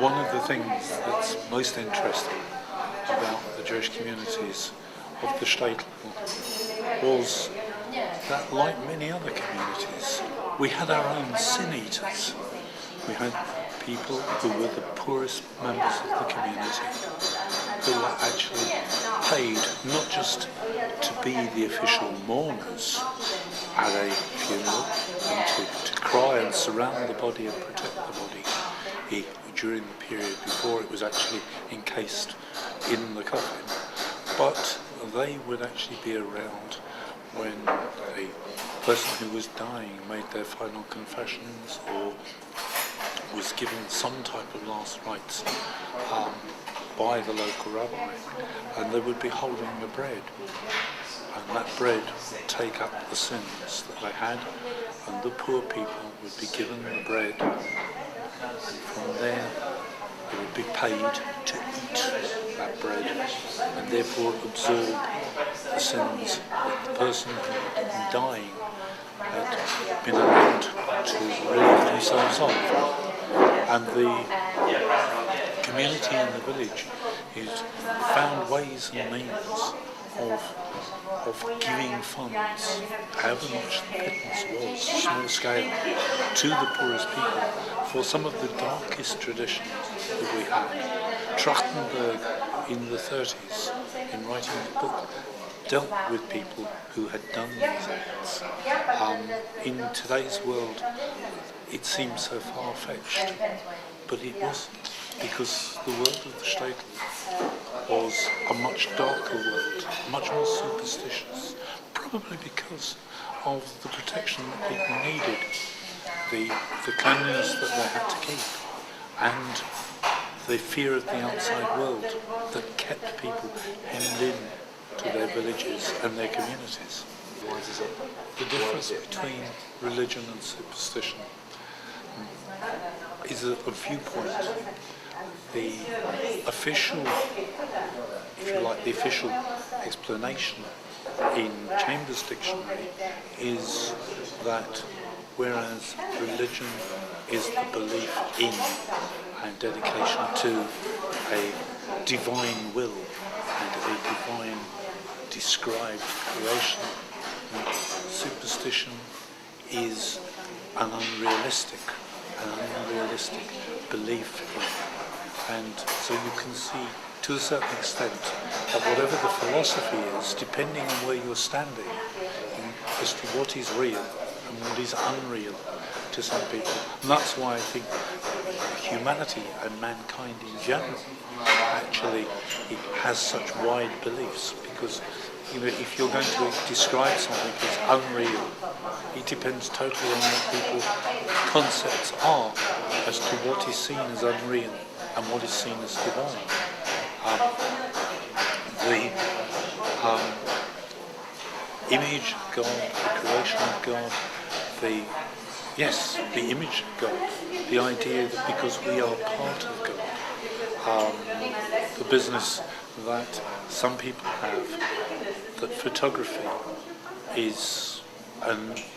One of the things that's most interesting about the Jewish communities of the shtetl was that, like many other communities, we had our own sin eaters. We had people who were the poorest members of the community, who were actually paid not just to be the official mourners at a funeral and to cry and surround the body and protect the body during the period before it was actually encased in the coffin, but they would actually be around when a person who was dying made their final confessions or was given some type of last rites by the local rabbi, and they would be holding the bread, and that bread would take up the sins that they had, and the poor people would be given the bread, and from there they would be paid to eat that bread and therefore absorb the sins that the person dying had been allowed to relieve themselves of. And the community in the village has found ways and means of giving funds, however much the pittance was, small scale, to the poorest people for some of the darkest traditions that we had. Trachtenberg in the 30s, in writing the book, dealt with people who had done these acts. In today's world, it seems so far-fetched, but it wasn't, because the world of the shtetl was a much darker world, much more superstitious, probably because of the protection that people needed, the cleanliness that they had to keep, and the fear of the outside world that kept people hemmed in to their villages and their communities. The difference between religion and superstition is a viewpoint. The official, if you like, the official explanation in Chambers' dictionary is that whereas religion is the belief in and dedication to a divine will and a divine described creation, superstition is an unrealistic belief in. And so you can see, to a certain extent, that whatever the philosophy is, depending on where you're standing, as to what is real and what is unreal to some people. And that's why I think humanity and mankind in general actually it has such wide beliefs, because if you're going to describe something as unreal, it depends totally on what people's concepts are as to what is seen as unreal and what is seen as divine. The image of God, the creation of God, the image of God, the idea that because we are part of God, the business that some people have, that photography is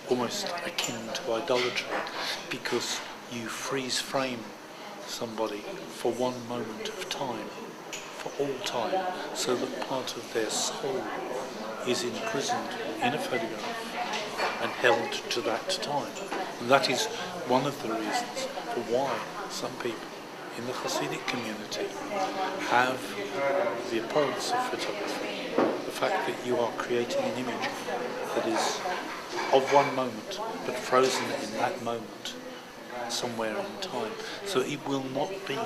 almost akin to idolatry, because you freeze frame somebody for one moment of time, for all time, so that part of their soul is imprisoned in a photograph and held to that time. And that is one of the reasons for why some people in the Hasidic community have the abhorrence of photography, the fact that you are creating an image that is of one moment, but frozen in that moment, somewhere in time. So it will not be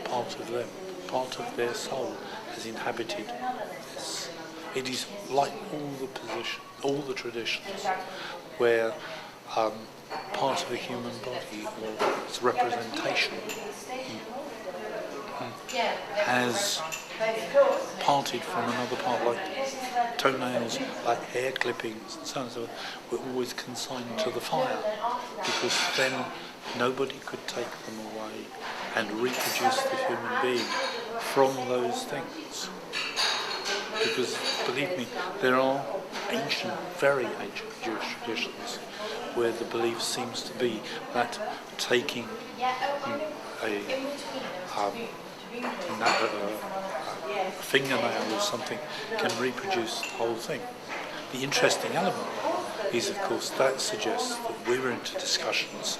part of them. Part of their soul has inhabited this. It is like all the traditions, where part of a human body or its representation has parted from another part, like toenails, like hair clippings and so on. So we're always consigned to the fire, because then nobody could take them away and reproduce the human being from those things. Because, believe me, there are ancient, very ancient Jewish traditions where the belief seems to be that taking a a fingernail or something can reproduce the whole thing. The interesting element is, of course, that suggests that we were into discussions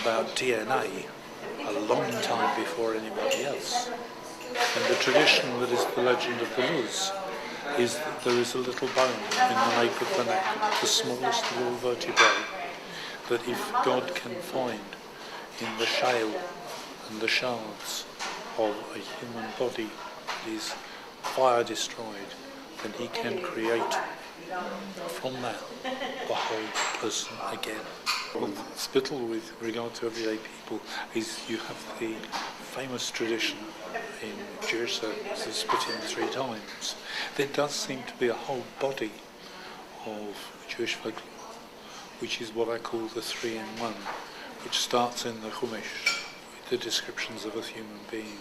about DNA a long time before anybody else. And the tradition that is the legend of the Luz is that there is a little bone in the nape of the neck, the smallest of all vertebrae, that if God can find in the shale and the shards of a human body that is fire destroyed, then he can create from that the whole person again. Well, the spittle with regard to everyday people is you have the famous tradition in Jewish circles of spitting 3 times. There does seem to be a whole body of Jewish folklore, which is what I call the 3-in-1, which starts in the Chumash with the descriptions of a human being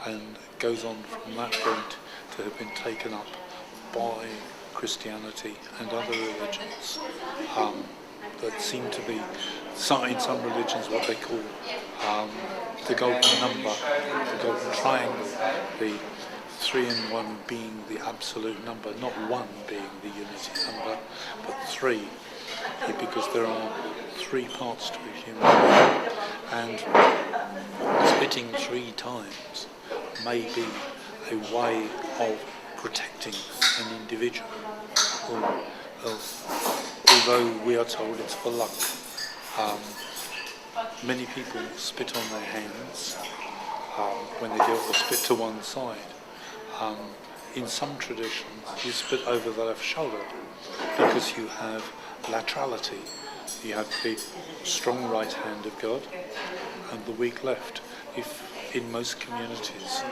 and goes on from that point to have been taken up by Christianity and other religions that seem to be, in some religions, what they call the golden number, the golden triangle, the 3-in-1 being the absolute number, not 1 being the unity number, but 3, because there are 3 parts to a human being, and spitting 3 times may be a way of protecting an individual, although we are told it's for luck. Many people spit on their hands when they do it, or spit to one side. In some traditions, you spit over the left shoulder because you have laterality. You have the strong right hand of God and the weak left. If in most communities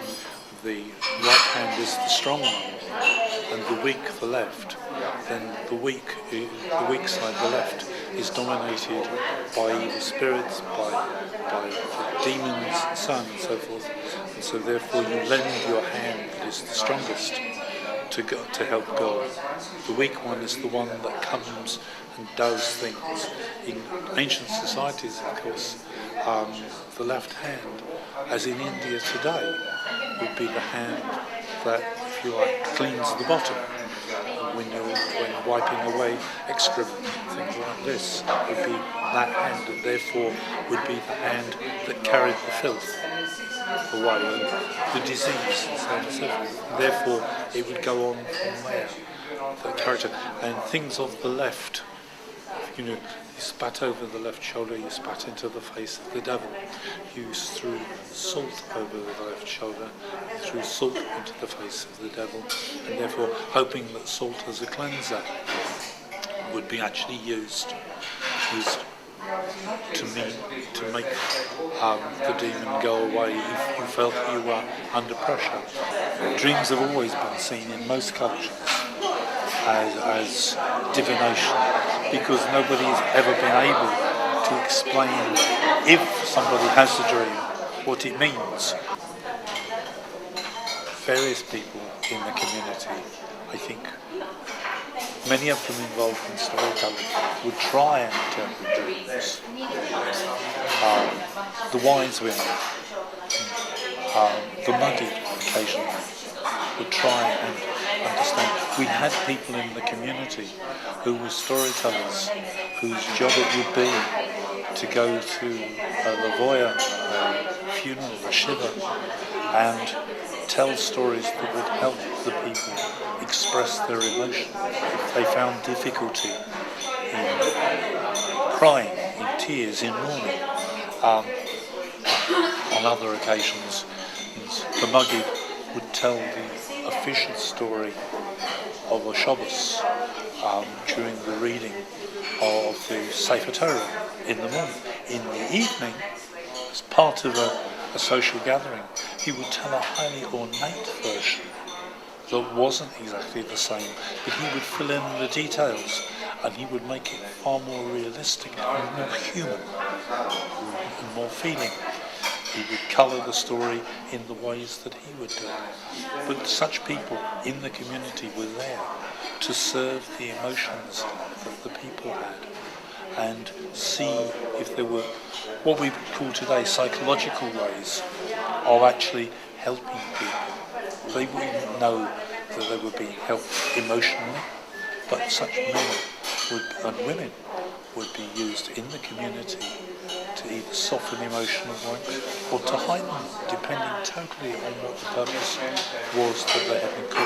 the right hand is the strong one and the weak the left, then the weak side, the left, is dominated by evil spirits, by demons, and so on and so forth. And so therefore you lend your hand that is the strongest to help God. The weak one is the one that comes and does things. In ancient societies, of course, the left hand, as in India today, would be the hand that, if you like, cleans the bottom. When wiping away excrement, things like this, would be that hand, and therefore would be the hand that carried the filth away, and the disease, and so on and so forth. Therefore, it would go on from there, that character. And things of the left, you spat over the left shoulder, you spat into the face of the devil. You threw salt over the left shoulder, you threw salt into the face of the devil, and therefore hoping that salt as a cleanser would be actually used to make the demon go away if you felt you were under pressure. Dreams have always been seen in most cultures as divination, because nobody's ever been able to explain, if somebody has a dream, what it means. Various people in the community, I think, many of them involved in storytelling, would try and interpret dreams. The wise women, the muddy occasionally, would try and understand. We had people in the community who were storytellers, whose job it would be to go to a lavoya, a funeral, a shiva, and tell stories that would help the people express their emotion. If they found difficulty in crying, in tears, in mourning. On other occasions, the Maggid would tell the official story of a Shabbos during the reading of the Sefer Torah in the morning. In the evening, as part of a social gathering, he would tell a highly ornate version that wasn't exactly the same, but he would fill in the details and he would make it far more realistic and more human and more feeling. He would colour the story in the ways that he would do. But such people in the community were there to serve the emotions that the people had and see if there were what we call today psychological ways are actually helping people. They wouldn't know that they were being helped emotionally, but such men and women would be used in the community to either soften emotional wounds or to heighten, depending totally on what the purpose was that they had been called